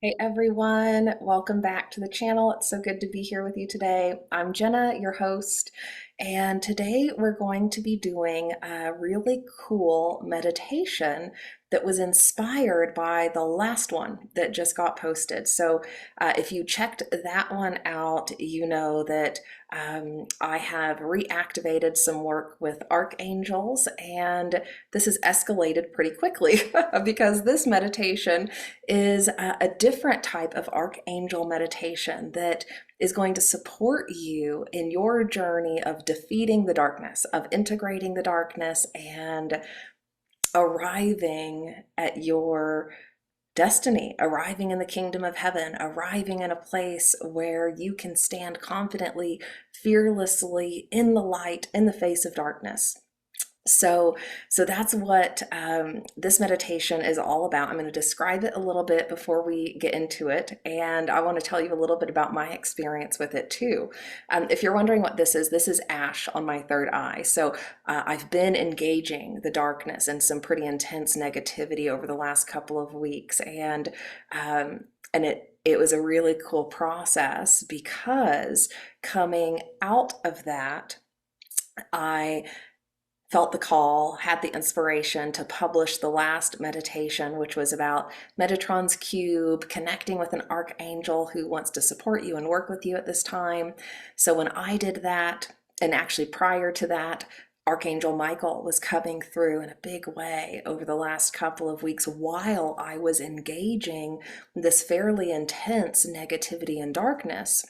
Hey everyone, welcome back to the channel. It's so good to be here with you today. I'm Jenna, your host, and today we're going to be doing a really cool meditation that was inspired by the last one that just got posted. So if you checked that one out, you know that I have reactivated some work with archangels, and this has escalated pretty quickly because this meditation is a different type of archangel meditation that is going to support you in your journey of defeating the darkness, of integrating the darkness, and arriving at your destiny, arriving in the kingdom of heaven, arriving in a place where you can stand confidently, fearlessly in the light, in the face of darkness. So that's what this meditation is all about. I'm going to describe it a little bit before we get into it, and I want to tell you a little bit about my experience with it too. If you're wondering what this is ash on my third eye. So I've been engaging the darkness and some pretty intense negativity over the last couple of weeks, and it was a really cool process because coming out of that, I felt the call, had the inspiration to publish the last meditation, which was about Metatron's cube, connecting with an archangel who wants to support you and work with you at this time. So when I did that, and actually prior to that, Archangel Michael was coming through in a big way over the last couple of weeks while I was engaging this fairly intense negativity and darkness.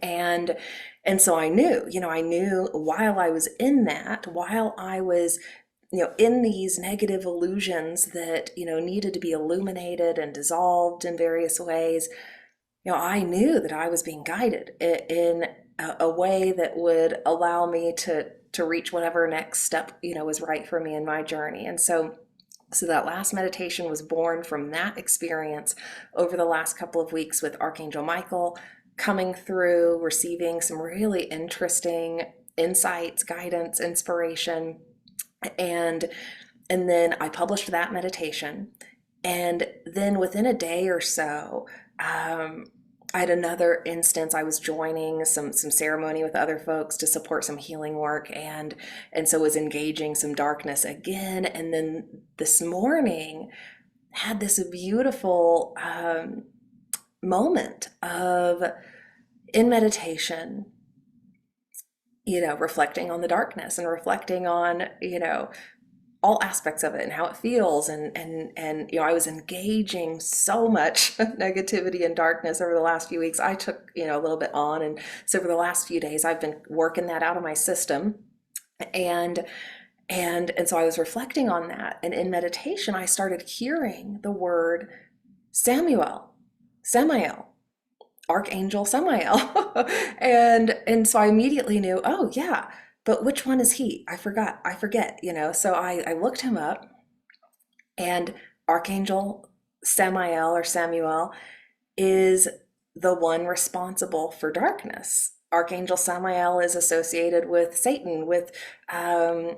And and so I knew while I was in that, while I was, in these negative illusions that, needed to be illuminated and dissolved in various ways, I knew that I was being guided in a way that would allow me to reach whatever next step, was right for me in my journey. And so that last meditation was born from that experience over the last couple of weeks with Archangel Michael coming through, receiving some really interesting insights, guidance, inspiration. And and then I published that meditation. And then within a day or so, I had another instance. I was joining some ceremony with other folks to support some healing work, and so was engaging some darkness again. And then this morning had this beautiful moment of in meditation, reflecting on the darkness and reflecting on, all aspects of it and how it feels, and I was engaging so much negativity and darkness over the last few weeks. I took, a little bit on, and so for the last few days I've been working that out of my system. And and and so I was reflecting on that, and in meditation I started hearing the word Samael, Archangel Samael. And so I immediately knew, oh yeah, but which one is he? I forget, So I looked him up, and Archangel Samael or Samuel is the one responsible for darkness. Archangel Samael is associated with Satan, with the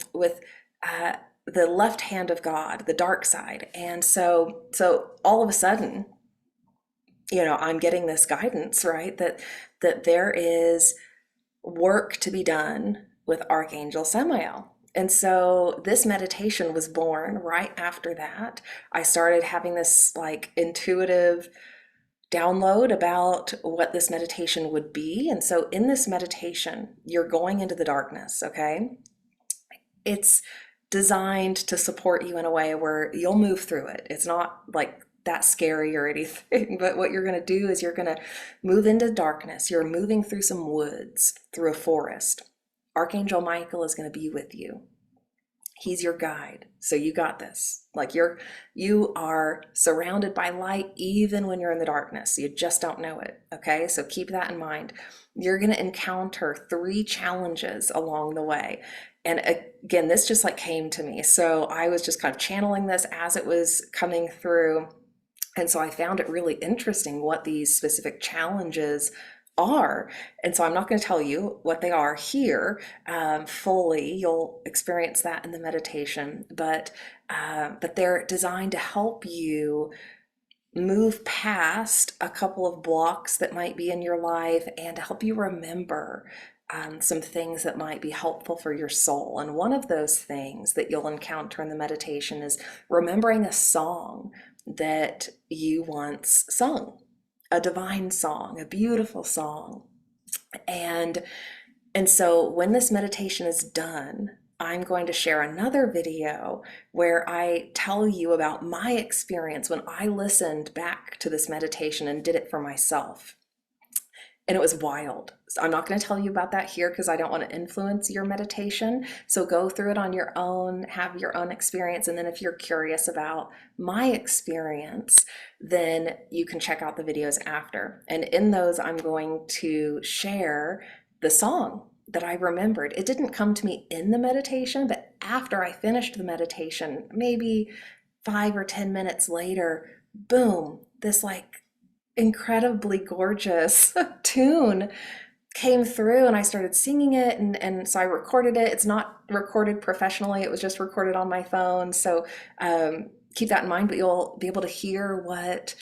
left hand of God, the dark side. And so all of a sudden, I'm getting this guidance, right? That there is work to be done with Archangel Samael. And so this meditation was born right after that. I started having this like intuitive download about what this meditation would be. And so in this meditation, you're going into the darkness, okay? It's designed to support you in a way where you'll move through it. It's not like that scary or anything, but what you're going to do is you're going to move into darkness. You're moving through some woods, through a forest. Archangel Michael is going to be with you. He's your guide. So you got this. Like you are surrounded by light even when you're in the darkness. You just don't know it. Okay? So keep that in mind. You're going to encounter 3 challenges along the way. And again, this just like came to me. So I was just kind of channeling this as it was coming through. And so I found it really interesting what these specific challenges are. And so I'm not going to tell you what they are here fully. You'll experience that in the meditation, but they're designed to help you move past a couple of blocks that might be in your life and help you remember some things that might be helpful for your soul. And one of those things that you'll encounter in the meditation is remembering a song that you once sung, a divine song, a beautiful song. And so when this meditation is done, I'm going to share another video where I tell you about my experience when I listened back to this meditation and did it for myself. And it was wild. So I'm not going to tell you about that here because I don't want to influence your meditation. So go through it on your own, have your own experience. And then if you're curious about my experience, then you can check out the videos after. And in those, I'm going to share the song that I remembered. It didn't come to me in the meditation, but after I finished the meditation, maybe 5 or 10 minutes later, boom, this like incredibly gorgeous tune came through and I started singing it, and so I recorded it. It's not recorded professionally, it was just recorded on my phone. So keep that in mind, but you'll be able to hear what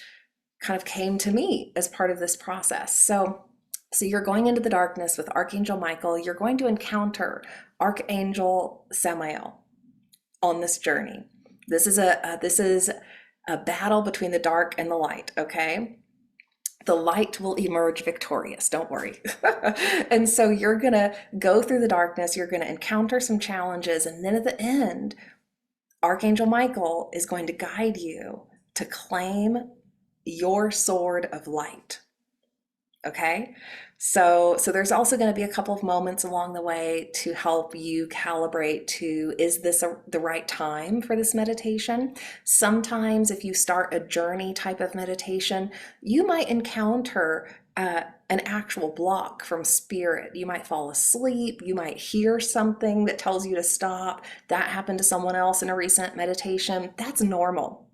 kind of came to me as part of this process. So you're going into the darkness with Archangel Michael. You're going to encounter Archangel Samael on this journey. This is a battle between the dark and the light, okay? The light will emerge victorious, don't worry. And so you're gonna go through the darkness, you're gonna encounter some challenges, and then at the end, Archangel Michael is going to guide you to claim your sword of light. Okay, so there's also going to be a couple of moments along the way to help you calibrate to, is this the right time for this meditation? Sometimes if you start a journey type of meditation, you might encounter an actual block from spirit. You might fall asleep, you might hear something that tells you to stop. That happened to someone else in a recent meditation. That's normal.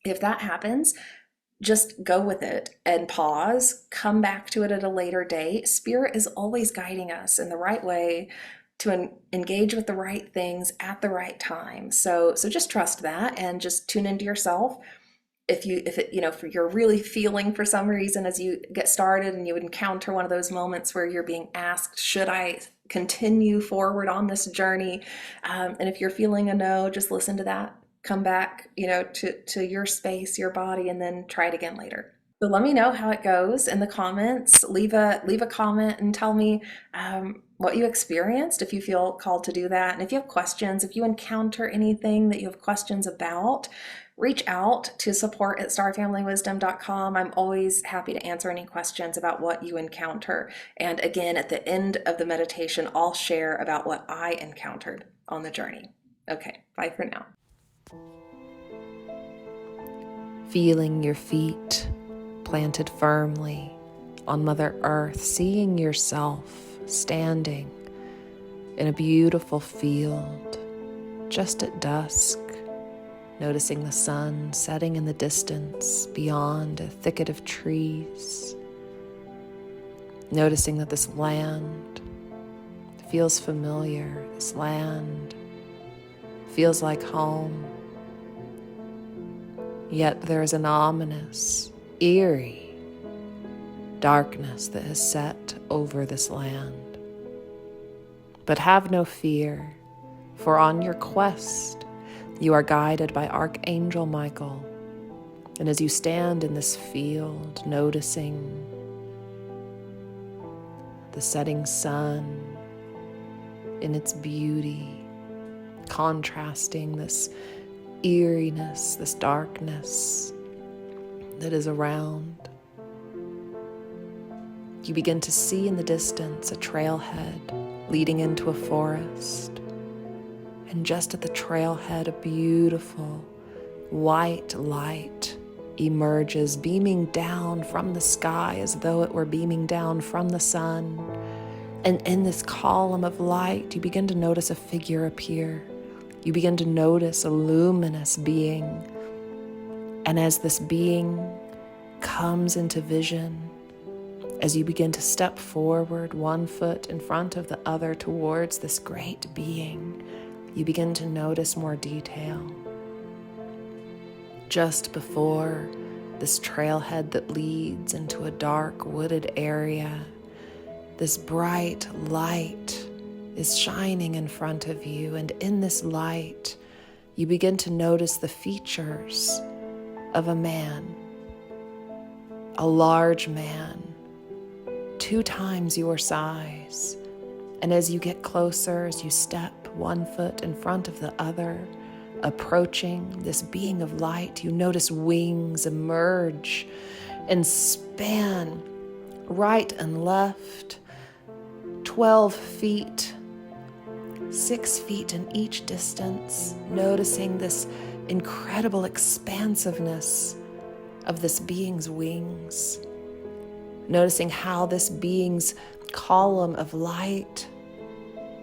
If that happens, just go with it and pause, come back to it at a later date. Spirit is always guiding us in the right way to engage with the right things at the right time. So just trust that and just tune into yourself. If you're really feeling for some reason as you get started and you would encounter one of those moments where you're being asked, should I continue forward on this journey? And if you're feeling a no, just listen to that. Come back, to your space, your body, and then try it again later. So let me know how it goes in the comments. Leave a comment and tell me what you experienced if you feel called to do that. And if you have questions, if you encounter anything that you have questions about, reach out to support@starfamilywisdom.com. I'm always happy to answer any questions about what you encounter. And again, at the end of the meditation, I'll share about what I encountered on the journey. Okay, bye for now. Feeling your feet planted firmly on Mother Earth, seeing yourself standing in a beautiful field just at dusk, noticing the sun setting in the distance beyond a thicket of trees, noticing that this land feels familiar, this land feels like home. Yet there is an ominous, eerie darkness that has set over this land. But have no fear, for on your quest, you are guided by Archangel Michael. And as you stand in this field, noticing the setting sun in its beauty, contrasting this eeriness, this darkness that is around, you begin to see in the distance a trailhead leading into a forest. And just at the trailhead, a beautiful white light emerges, beaming down from the sky as though it were beaming down from the sun. And in this column of light, you begin to notice a figure appear. You begin to notice a luminous being. And as this being comes into vision, as you begin to step forward, one foot in front of the other towards this great being, you begin to notice more detail. Just before this trailhead that leads into a dark wooded area. This bright light is shining in front of you, and in this light, you begin to notice the features of a man, a large man, 2 times your size. And as you get closer, as you step 1 foot in front of the other, approaching this being of light, you notice wings emerge and span right and left, 12 feet, 6 feet in each distance, noticing this incredible expansiveness of this being's wings, noticing how this being's column of light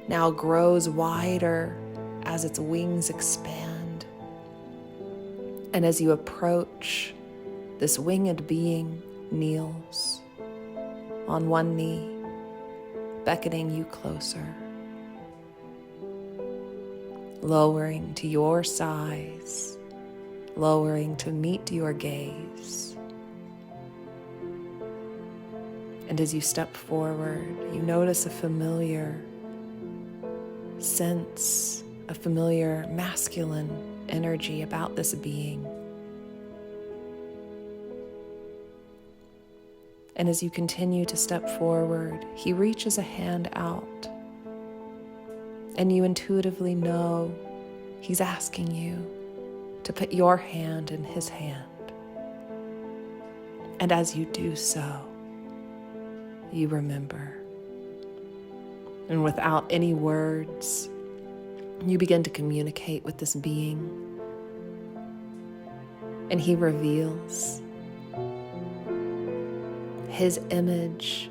now grows wider as its wings expand. And as you approach, this winged being kneels on one knee, beckoning you closer, lowering to your size, lowering to meet your gaze. And as you step forward, you notice a familiar sense, a familiar masculine energy about this being. And as you continue to step forward, he reaches a hand out, and you intuitively know he's asking you to put your hand in his hand. And as you do so, you remember. And without any words, you begin to communicate with this being. And he reveals his image,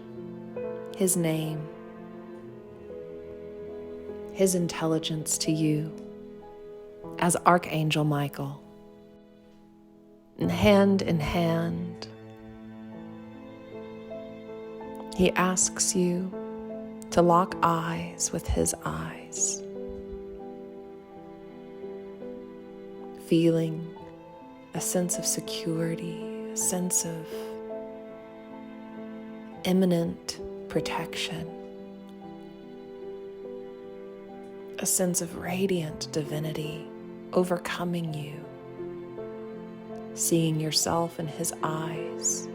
his name, his intelligence to you as Archangel Michael. And hand in hand, he asks you to lock eyes with his eyes, feeling a sense of security, a sense of imminent protection, a sense of radiant divinity overcoming you, seeing yourself in his eyes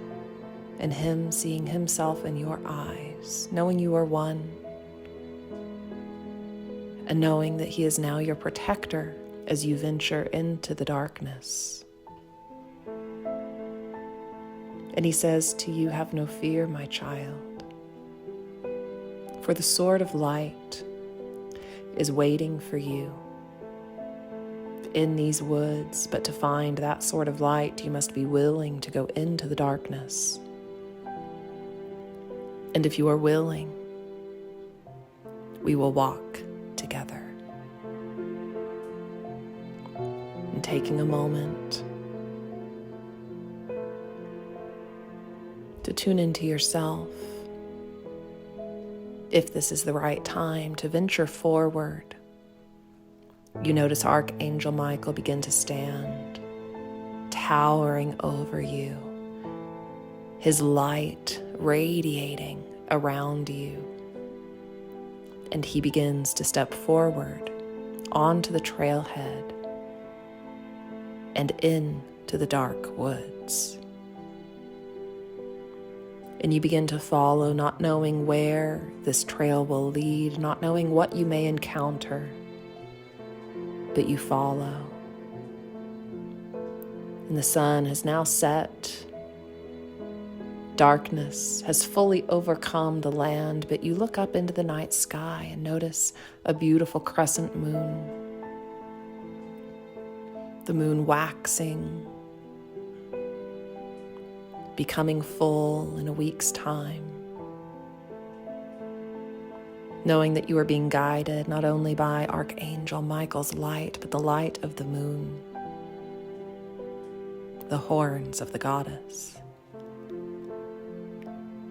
and him seeing himself in your eyes, knowing you are one, and knowing that he is now your protector as you venture into the darkness. And he says to you, "Have no fear, my child, for the sword of light is waiting for you in these woods, but to find that sword of light, you must be willing to go into the darkness. And if you are willing, we will walk together." And taking a moment to tune into yourself, if this is the right time to venture forward, you notice Archangel Michael begin to stand, towering over you, his light radiating around you. And he begins to step forward onto the trailhead and into the dark woods. And you begin to follow, not knowing where this trail will lead, not knowing what you may encounter, but you follow. And the sun has now set. Darkness has fully overcome the land, but you look up into the night sky and notice a beautiful crescent moon. The moon waxing, becoming full in a week's time. Knowing that you are being guided not only by Archangel Michael's light, but the light of the moon, the horns of the goddess.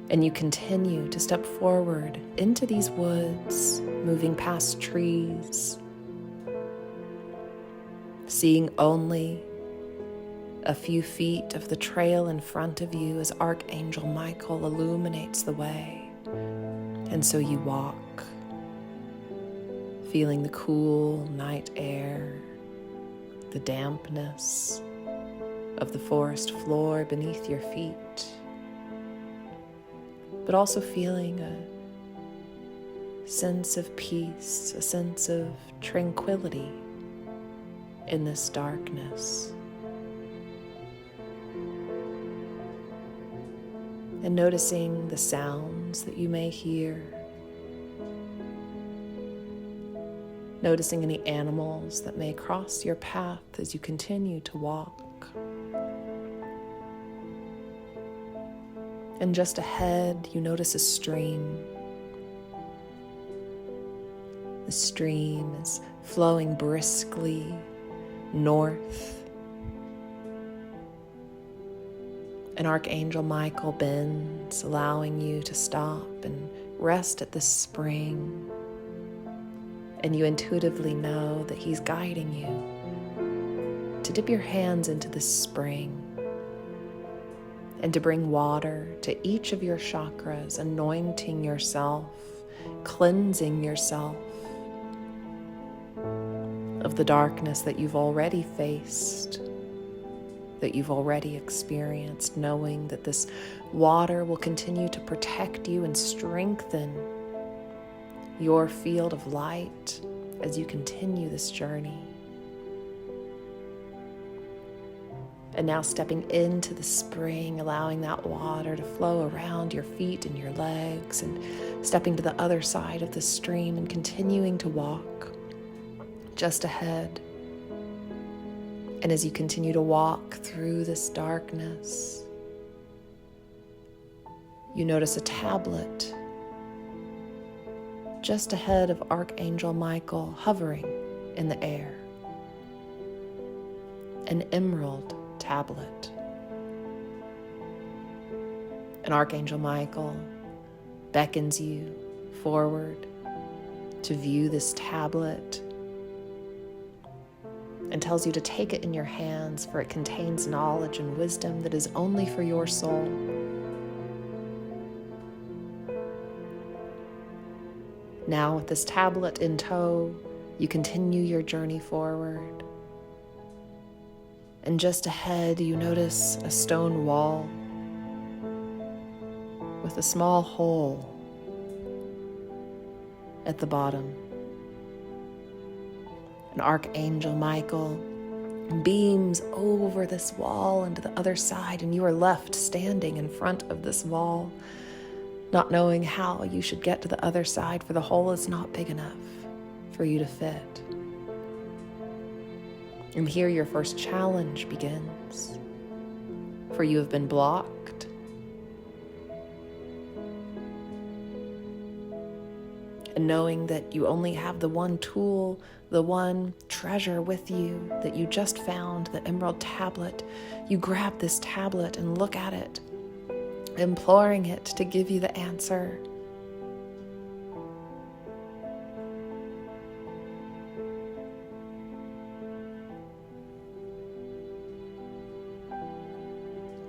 And you continue to step forward into these woods, moving past trees, seeing only a few feet of the trail in front of you as Archangel Michael illuminates the way. And so you walk, feeling the cool night air, the dampness of the forest floor beneath your feet, but also feeling a sense of peace, a sense of tranquility in this darkness. And noticing the sounds that you may hear, noticing any animals that may cross your path as you continue to walk. And just ahead, you notice a stream. The stream is flowing briskly north. And Archangel Michael bends, allowing you to stop and rest at the spring. And you intuitively know that he's guiding you to dip your hands into the spring and to bring water to each of your chakras, anointing yourself, cleansing yourself of the darkness that you've already faced, that you've already experienced, knowing that this water will continue to protect you and strengthen your field of light as you continue this journey. And now stepping into the spring, allowing that water to flow around your feet and your legs, and stepping to the other side of the stream and continuing to walk just ahead. And as you continue to walk through this darkness, you notice a tablet just ahead of Archangel Michael hovering in the air. An emerald tablet. And Archangel Michael beckons you forward to view this tablet and tells you to take it in your hands, for it contains knowledge and wisdom that is only for your soul. Now, with this tablet in tow, you continue your journey forward. And just ahead, you notice a stone wall with a small hole at the bottom. And Archangel Michael beams over this wall and to the other side, and you are left standing in front of this wall, not knowing how you should get to the other side, for the hole is not big enough for you to fit. And here your first challenge begins, for you have been blocked. And knowing that you only have the one tool, the one treasure with you that you just found, the emerald tablet, you grab this tablet and look at it, imploring it to give you the answer.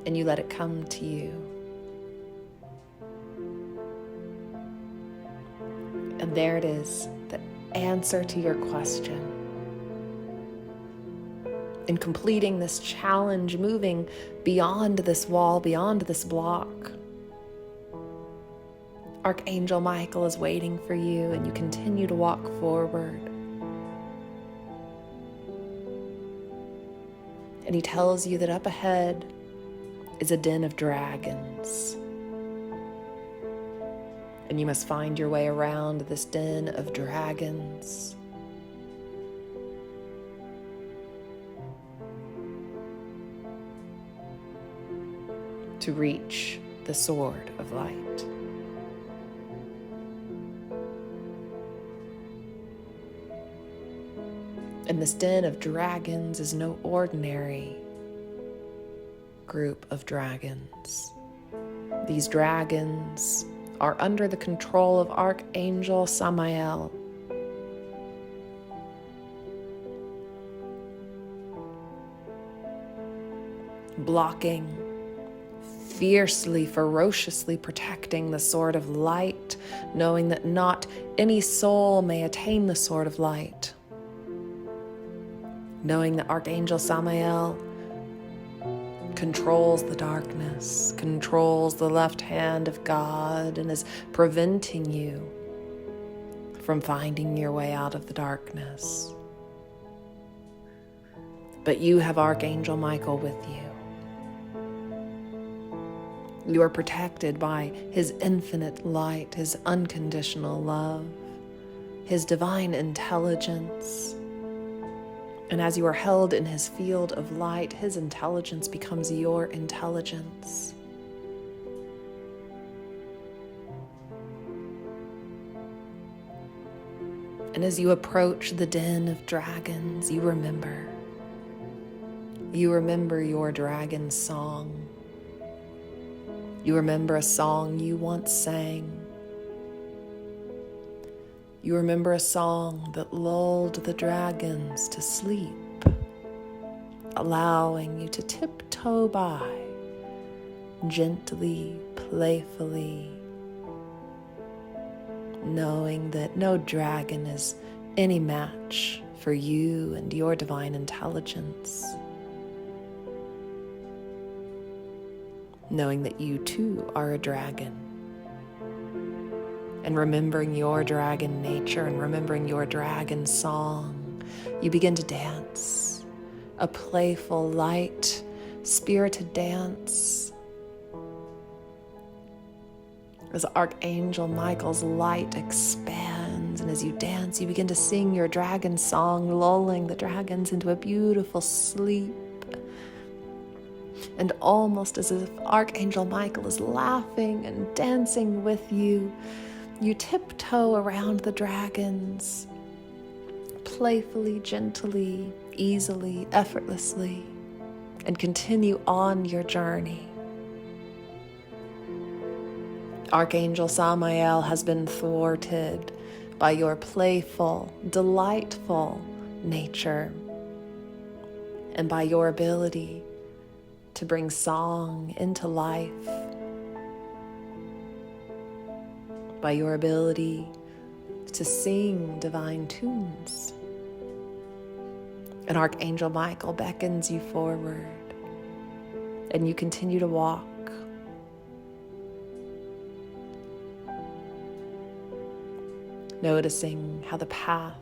And you let it come to you. And there it is, the answer to your question. In completing this challenge, moving beyond this wall, beyond this block, Archangel Michael is waiting for you, and you continue to walk forward. And he tells you that up ahead is a den of dragons. And you must find your way around this den of dragons. To reach the sword of light. And this den of dragons is no ordinary group of dragons. These dragons are under the control of Archangel Samael. blocking, fiercely, ferociously protecting the sword of light, knowing that not any soul may attain the sword of light. Knowing that Archangel Samael controls the darkness, controls the left hand of God, and is preventing you from finding your way out of the darkness. But you have Archangel Michael with you. You are protected by his infinite light, his unconditional love, his divine intelligence. And as you are held in his field of light, his intelligence becomes your intelligence. And as you approach the den of dragons, you remember your dragon song. You remember a song you once sang. You remember a song that lulled the dragons to sleep, allowing you to tiptoe by, gently, playfully, knowing that no dragon is any match for you and your divine intelligence. Knowing that you too are a dragon. And remembering your dragon nature and remembering your dragon song, you begin to dance, a playful, light, spirited dance. As Archangel Michael's light expands, and as you dance, you begin to sing your dragon song, lulling the dragons into a beautiful sleep. And almost as if Archangel Michael is laughing and dancing with you, you tiptoe around the dragons, playfully, gently, easily, effortlessly, and continue on your journey. Archangel Samael has been thwarted by your playful, delightful nature and by your ability to bring song into life, by your ability to sing divine tunes. And Archangel Michael beckons you forward, and you continue to walk. Noticing how the path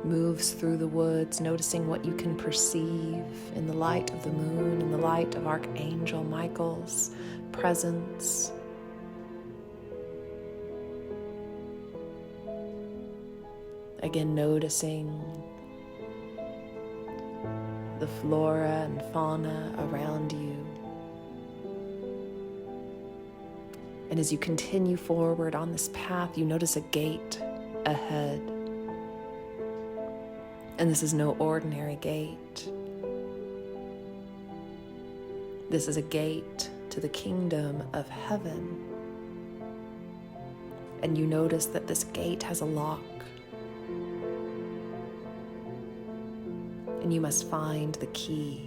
moves through the woods, noticing what you can perceive in the light of the moon, in the light of Archangel Michael's presence. Again, noticing the flora and fauna around you. And as you continue forward on this path, you notice a gate ahead. And this is no ordinary gate. This is a gate to the kingdom of heaven. And you notice that this gate has a lock. And you must find the key.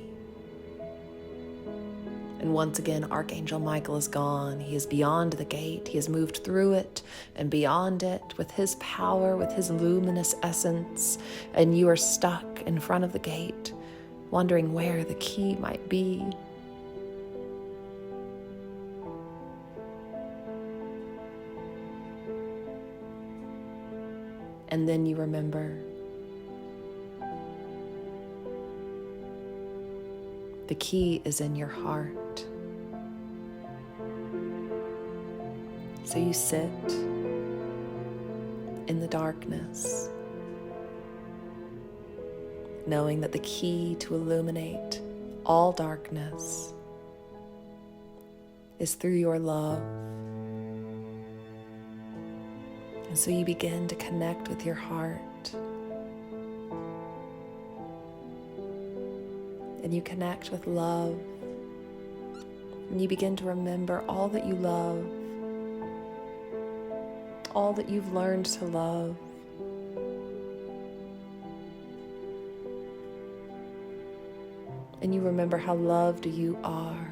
And once again, Archangel Michael is gone. He is beyond the gate. He has moved through it and beyond it with his power, with his luminous essence. And you are stuck in front of the gate, wondering where the key might be. And then you remember the key is in your heart. So you sit in the darkness, knowing that the key to illuminate all darkness is through your love. And so you begin to connect with your heart. And you connect with love, and you begin to remember all that you love, all that you've learned to love. and you remember how loved you are.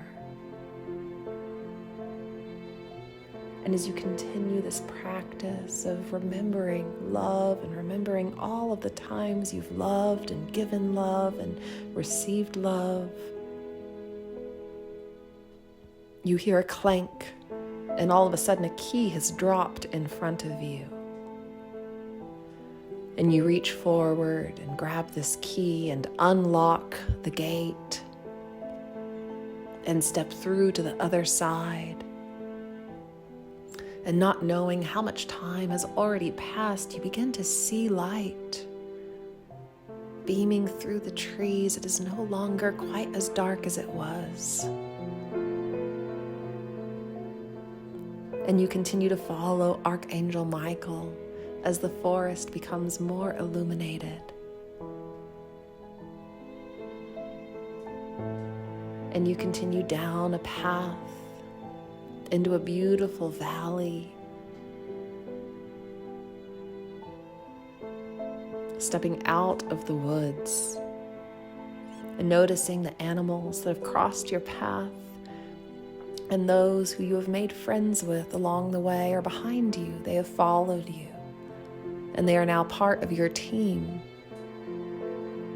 And as you continue this practice of remembering love and remembering all of the times you've loved and given love and received love, you hear a clank, and all of a sudden a key has dropped in front of you. And you reach forward and grab this key and unlock the gate and step through to the other side. And not knowing how much time has already passed, you begin to see light beaming through the trees. It is no longer quite as dark as it was. And you continue to follow Archangel Michael as the forest becomes more illuminated. And you continue down a path into a beautiful valley, stepping out of the woods and noticing the animals that have crossed your path and those who you have made friends with along the way are behind you. They have followed you, and they are now part of your team.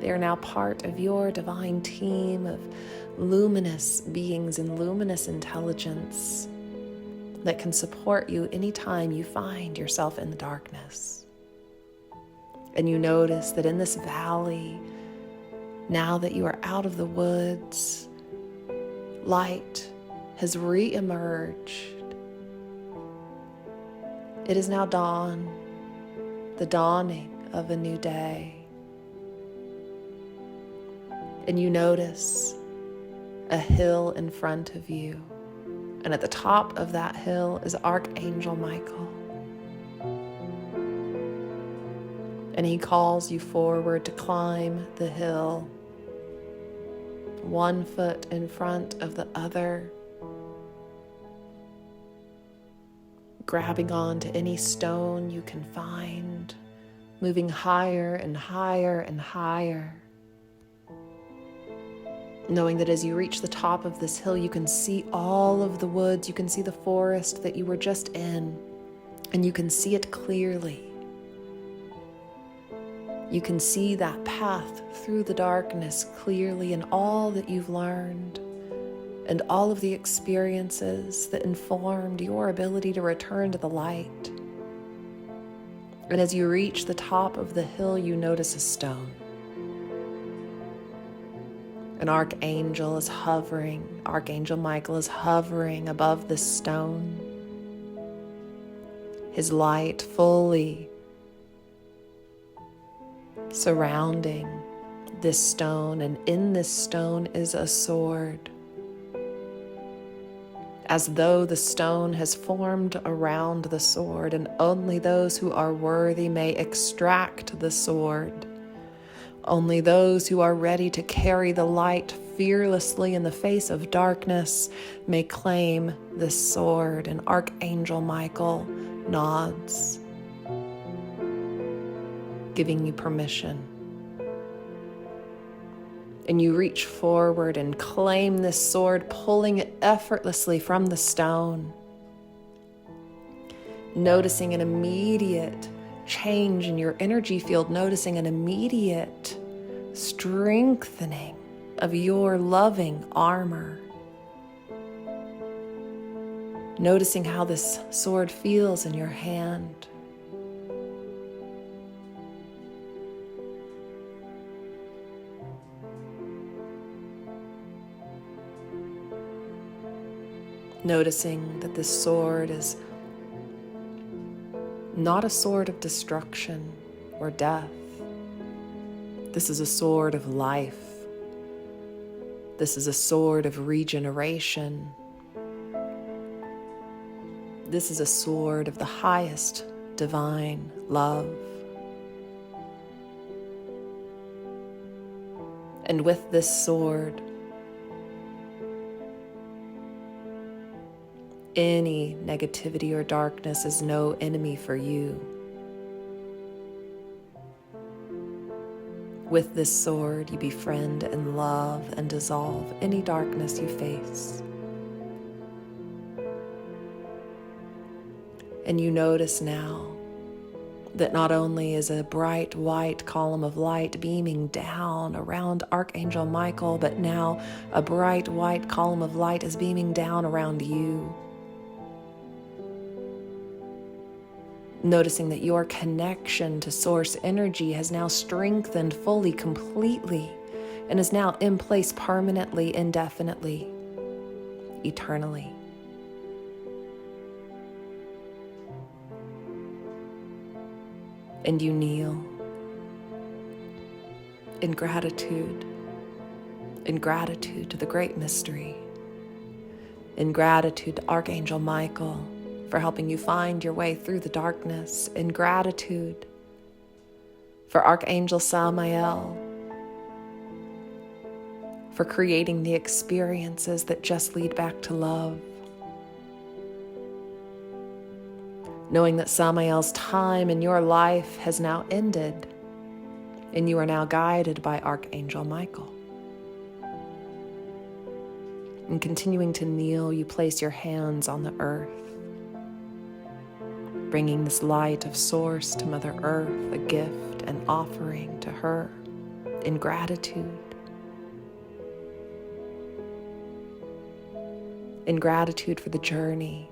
They are now part of your divine team of luminous beings and luminous intelligence that can support you anytime you find yourself in the darkness. And you notice that in this valley, now that you are out of the woods, light has re-emerged. It is now dawn, the dawning of a new day. And you notice a hill in front of you. And at the top of that hill is Archangel Michael. And he calls you forward to climb the hill, one foot in front of the other, grabbing onto any stone you can find, moving higher and higher and higher, knowing that as you reach the top of this hill, you can see all of the woods, you can see the forest that you were just in, and you can see it clearly. You can see that path through the darkness clearly, and all that you've learned and all of the experiences that informed your ability to return to the light. And as you reach the top of the hill, you notice a stone. An archangel is hovering, Archangel Michael is hovering above this stone. His light fully surrounding this stone, and in this stone is a sword. As though the stone has formed around the sword, and only those who are worthy may extract the sword. Only those who are ready to carry the light fearlessly in the face of darkness may claim this sword. And Archangel Michael nods, giving you permission. And you reach forward and claim this sword, pulling it effortlessly from the stone, noticing an immediate change in your energy field, noticing an immediate strengthening of your loving armor, noticing how this sword feels in your hand. Noticing that this sword is not a sword of destruction or death. This is a sword of life. This is a sword of regeneration. This is a sword of the highest divine love. And with this sword, any negativity or darkness is no enemy for you. With this sword, you befriend and love and dissolve any darkness you face. And you notice now that not only is a bright white column of light beaming down around Archangel Michael, but now a bright white column of light is beaming down around you. Noticing that your connection to source energy has now strengthened fully, completely, and is now in place permanently, indefinitely, eternally. And you kneel in gratitude to the great mystery, in gratitude to Archangel Michael for helping you find your way through the darkness, in gratitude for Archangel Samael for creating the experiences that just lead back to love. Knowing that Samael's time in your life has now ended, and you are now guided by Archangel Michael. And continuing to kneel, you place your hands on the earth, bringing this light of source to Mother Earth, a gift, an offering to her in gratitude. In gratitude for the journey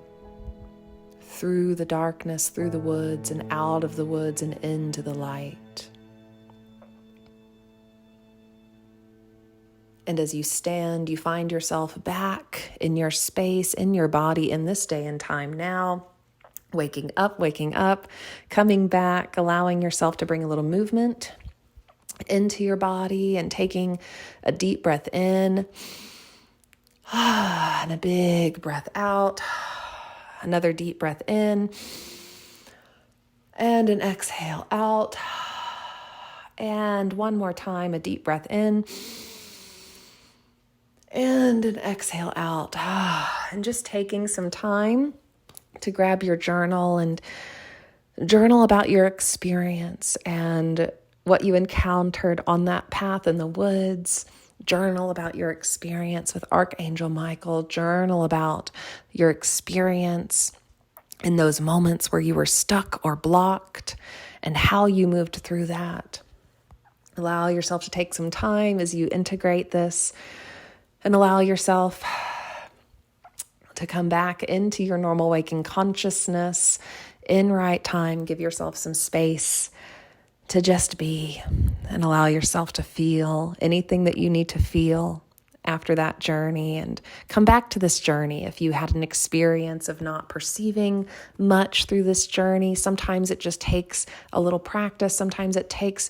through the darkness, through the woods, and out of the woods and into the light. And as you stand, you find yourself back in your space, in your body, in this day and time now, waking up, coming back, allowing yourself to bring a little movement into your body and taking a deep breath in and a big breath out. Another deep breath in and an exhale out. And one more time, a deep breath in and an exhale out. And just taking some time to grab your journal and journal about your experience and what you encountered on that path in the woods. Journal about your experience with Archangel Michael. Journal about your experience in those moments where you were stuck or blocked and how you moved through that. Allow yourself to take some time as you integrate this and allow yourself to come back into your normal waking consciousness in right time. Give yourself some space to just be and allow yourself to feel anything that you need to feel after that journey, and come back to this journey if you had an experience of not perceiving much through this journey. Sometimes it just takes a little practice. Sometimes it takes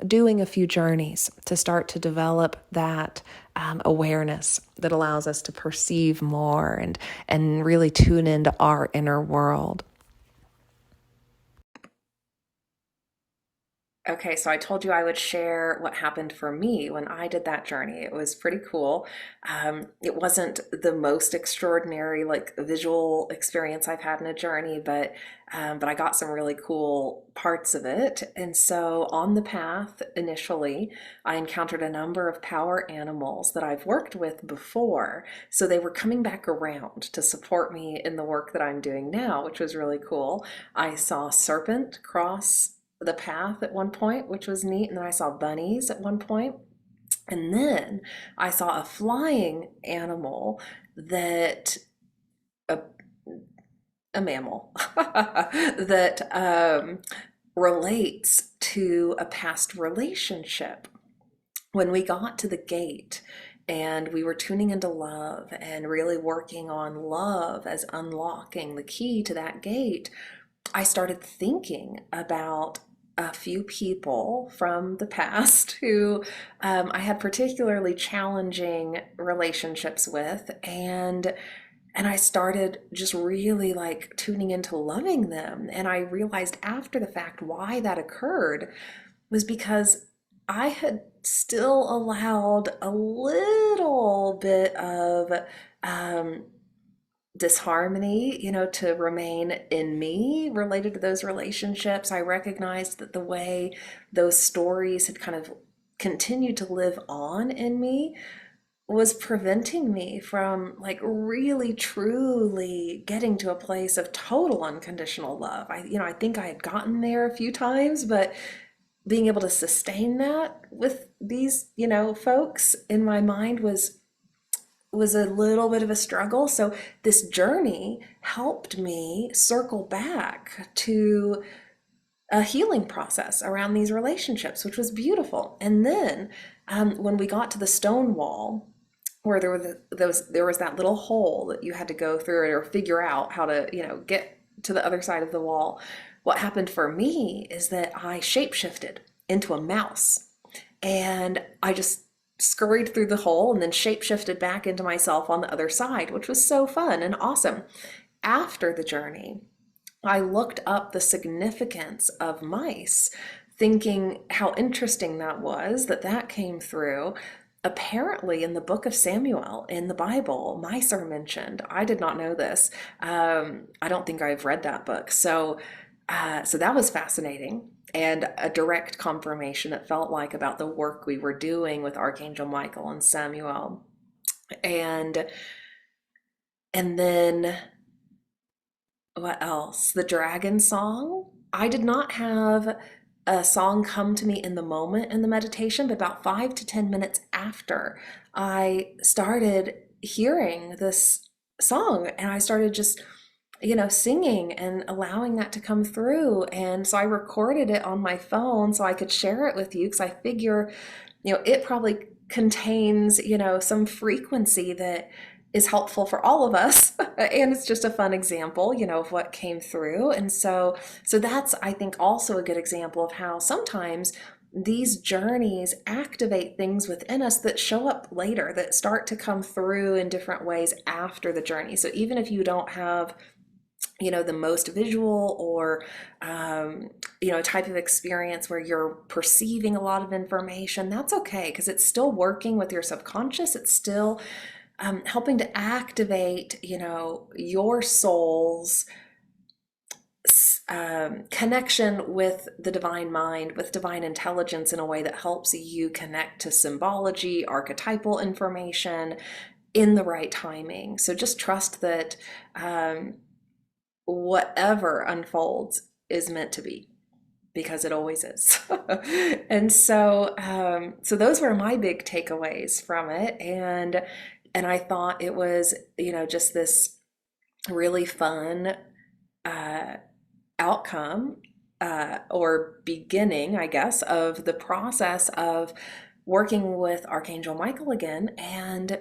doing a few journeys to start to develop that awareness that allows us to perceive more and really tune into our inner world. Okay, so I told you I would share what happened for me when I did that journey. It was pretty cool. It wasn't the most extraordinary, like visual experience I've had in a journey, but I got some really cool parts of it. And so on the path, initially, I encountered a number of power animals that I've worked with before. So they were coming back around to support me in the work that I'm doing now, which was really cool. I saw a serpent cross the path at one point, which was neat. And then I saw bunnies at one point. And then I saw a flying animal that, a mammal, that relates to a past relationship. When we got to the gate and we were tuning into love and really working on love as unlocking the key to that gate, I started thinking about a few people from the past who I had particularly challenging relationships with, and I started just really like tuning into loving them. And I realized after the fact why that occurred was because I had still allowed a little bit of disharmony, to remain in me related to those relationships. I recognized that the way those stories had kind of continued to live on in me was preventing me from like really truly getting to a place of total unconditional love. I think I had gotten there a few times, but being able to sustain that with these, folks in my mind was a little bit of a struggle. So this journey helped me circle back to a healing process around these relationships, which was beautiful. And then when we got to the stone wall, where there was that little hole that you had to go through or figure out how to, get to the other side of the wall. What happened for me is that I shapeshifted into a mouse, and I just scurried through the hole and then shapeshifted back into myself on the other side, which was so fun and awesome. After the journey, I looked up the significance of mice, thinking how interesting that was that that came through. Apparently, in the book of Samuel in the Bible, mice are mentioned. I did not know this. I don't think I've read that book. So that was fascinating and a direct confirmation, it felt like, about the work we were doing with Archangel Michael and Samuel. And then what else? The dragon song. I did not have a song come to me in the moment in the meditation, but about 5 to 10 minutes after, I started hearing this song and I started just, singing and allowing that to come through. And so I recorded it on my phone so I could share it with you, because I figure, it probably contains, some frequency that is helpful for all of us. And it's just a fun example, of what came through. And so that's, I think, also a good example of how sometimes these journeys activate things within us that show up later, that start to come through in different ways after the journey. So even if you don't have, the most visual or, type of experience where you're perceiving a lot of information, that's okay, because it's still working with your subconscious. It's still helping to activate, your soul's connection with the divine mind, with divine intelligence, in a way that helps you connect to symbology, archetypal information in the right timing. So just trust that whatever unfolds is meant to be, because it always is. And so those were my big takeaways from it. And I thought it was, just this really fun outcome or beginning, I guess, of the process of working with Archangel Michael again. And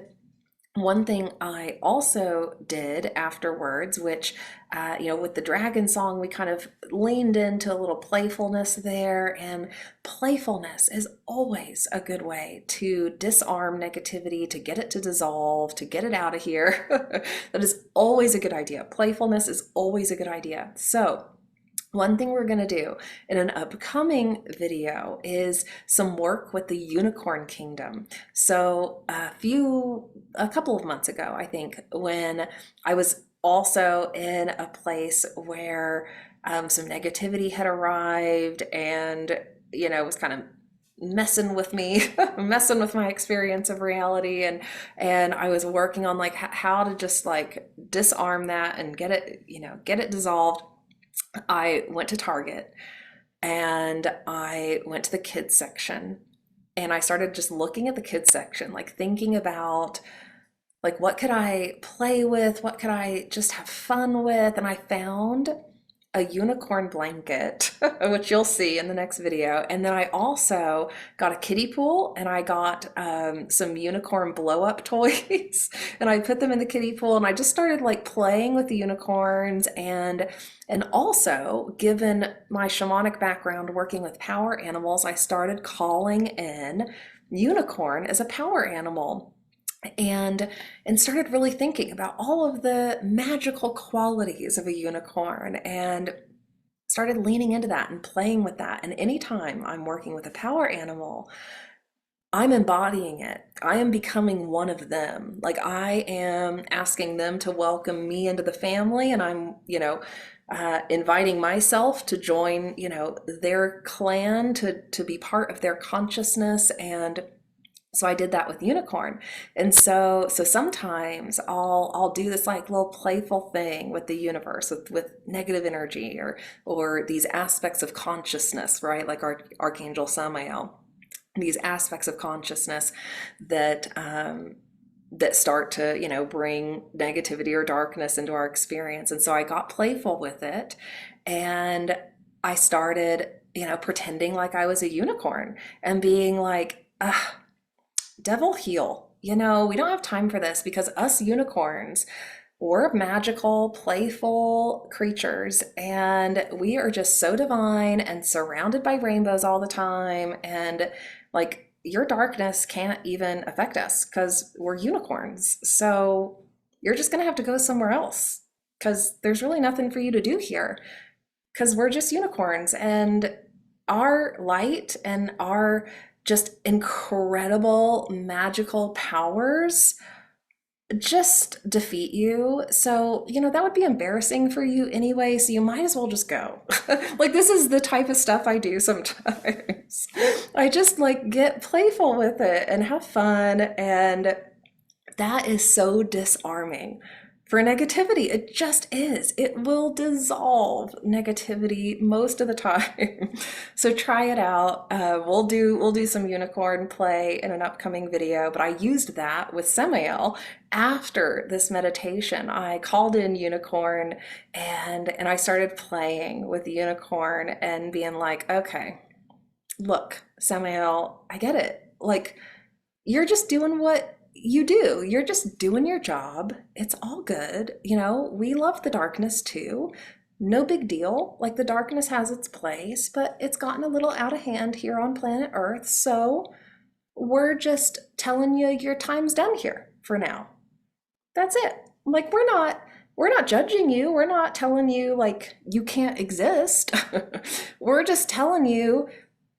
one thing I also did afterwards, which, with the dragon song, we kind of leaned into a little playfulness there. And playfulness is always a good way to disarm negativity, to get it to dissolve, to get it out of here. That is always a good idea. Playfulness is always a good idea. So one thing we're going to do in an upcoming video is some work with the unicorn kingdom. So a couple of months ago, I think, when I was also in a place where some negativity had arrived and, was kind of messing with me, messing with my experience of reality. And I was working on like how to just like disarm that and get it dissolved. I went to Target and I went to the kids section, and I started just looking at the kids section, like thinking about like what could I play with? What could I just have fun with? And I found a unicorn blanket, which you'll see in the next video. And then I also got a kiddie pool, and I got some unicorn blow up toys and I put them in the kiddie pool, and I just started like playing with the unicorns. And also, given my shamanic background working with power animals, I started calling in unicorn as a power animal. And started really thinking about all of the magical qualities of a unicorn, and started leaning into that and playing with that. And anytime I'm working with a power animal, I'm embodying it. I am becoming one of them. Like I am asking them to welcome me into the family, and I'm, inviting myself to join, their clan, to be part of their consciousness. And so I did that with unicorn. And so sometimes I'll do this like little playful thing with the universe, with negative energy, or these aspects of consciousness, right? Like Archangel Samael, these aspects of consciousness that that start to, bring negativity or darkness into our experience. And so I got playful with it, and I started, pretending like I was a unicorn and being like, devil heal. We don't have time for this, because us unicorns, we're magical, playful creatures, and we are just so divine and surrounded by rainbows all the time. And like, your darkness can't even affect us because we're unicorns. So you're just going to have to go somewhere else, because there's really nothing for you to do here, because we're just unicorns. And our light and our just incredible magical powers just defeat you. So, that would be embarrassing for you anyway. So you might as well just go. Like, this is the type of stuff I do sometimes. I just like get playful with it and have fun. And that is so disarming for negativity. It just is. It will dissolve negativity most of the time. So try it out. We'll do some unicorn play in an upcoming video, but I used that with Samael after this meditation. I called in unicorn, and I started playing with the unicorn and being like, okay, look, Samael, I get it. Like, you're just doing what you do. You're just doing your job. It's all good. We love the darkness too. No big deal. Like, the darkness has its place, but it's gotten a little out of hand here on planet Earth. So we're just telling you your time's done here for now. That's it. Like, we're not judging you. We're not telling you like you can't exist. We're just telling you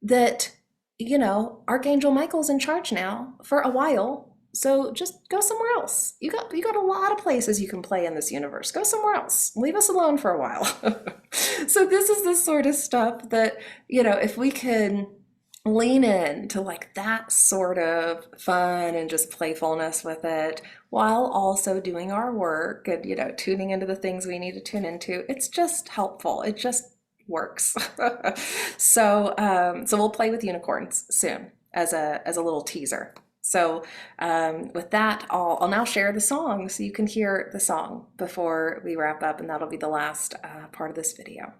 that, Archangel Michael's in charge now for a while. So just go somewhere else. You got a lot of places you can play in this universe. Go somewhere else. Leave us alone for a while. So this is the sort of stuff that, if we can lean in to like that sort of fun and just playfulness with it, while also doing our work and, tuning into the things we need to tune into, it's just helpful. It just works. So we'll play with unicorns soon as a little teaser. So with that, I'll now share the song so you can hear the song before we wrap up, and that'll be the last part of this video.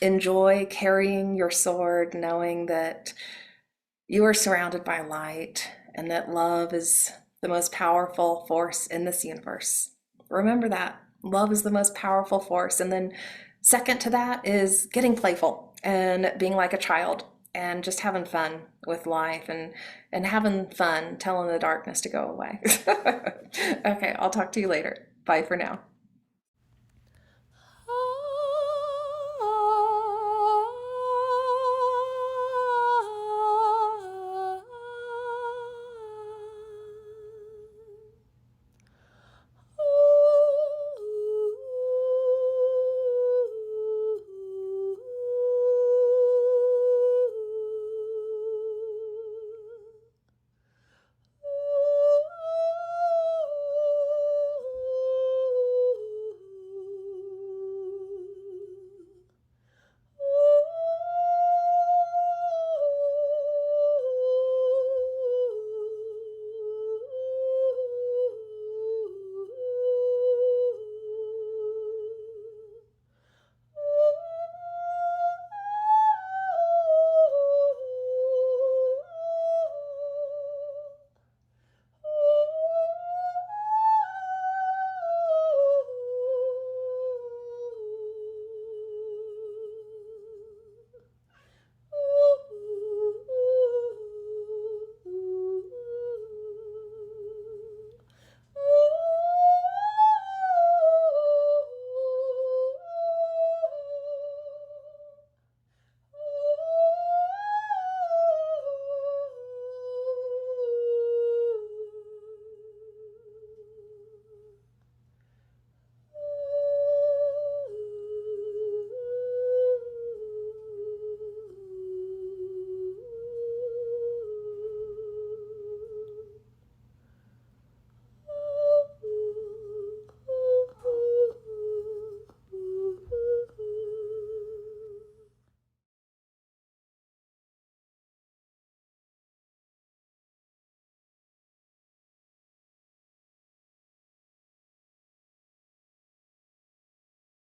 Enjoy carrying your sword, knowing that you are surrounded by light and that love is the most powerful force in this universe. Remember that. Love is the most powerful force. And then second to that is getting playful and being like a child and just having fun with life and having fun telling the darkness to go away. Okay, I'll talk to you later. Bye for now.